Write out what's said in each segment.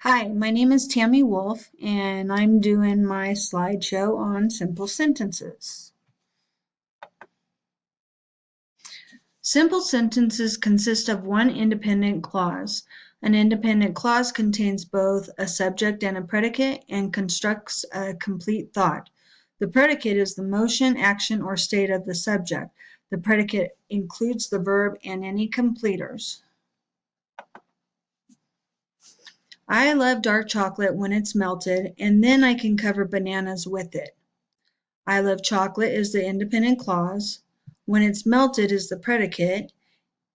Hi, my name is Tammy Wolf, and I'm doing my slideshow on simple sentences. Simple sentences consist of one independent clause. An independent clause contains both a subject and a predicate and constructs a complete thought. The predicate is the motion, action, or state of the subject. The predicate includes the verb and any completers. I love dark chocolate when it's melted, and then I can cover bananas with it. I love chocolate is the independent clause. When it's melted is the predicate,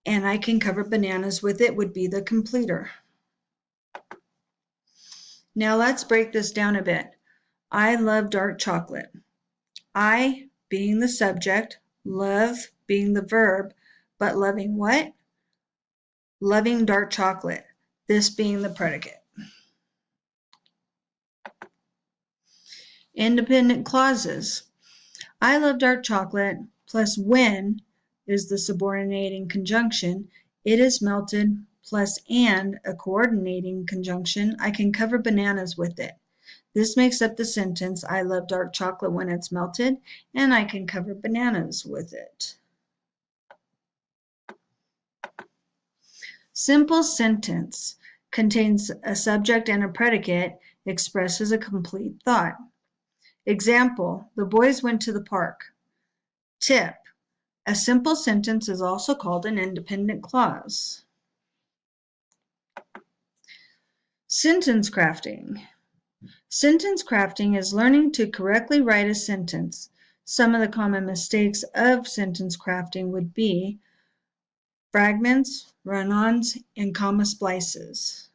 and I can cover bananas with it would be the completer. Now let's break this down a bit. I love dark chocolate. I being the subject, love being the verb, but loving what? Loving dark chocolate, this being the predicate. Independent clauses. I love dark chocolate plus when is the subordinating conjunction. It is melted plus and a coordinating conjunction. I can cover bananas with it. This makes up the sentence, I love dark chocolate when it's melted, and I can cover bananas with it. Simple sentence contains a subject and a predicate, expresses a complete thought. Example, the boys went to the park. Tip, a simple sentence is also called an independent clause. Sentence crafting. Sentence crafting is learning to correctly write a sentence. Some of the common mistakes of sentence crafting would be fragments, run-ons, and comma splices.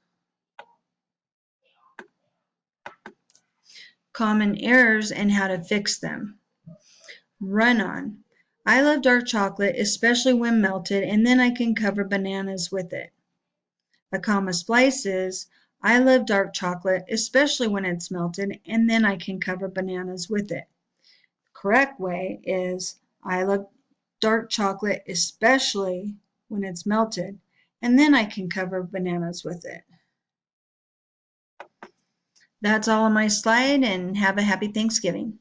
Common errors and how to fix them. Run-on. I love dark chocolate, especially when melted, and then I can cover bananas with it. A comma splice is, I love dark chocolate, especially when it's melted, and then I can cover bananas with it. The correct way is, I love dark chocolate, especially when it's melted, and then I can cover bananas with it. That's all on my slide, and have a happy Thanksgiving.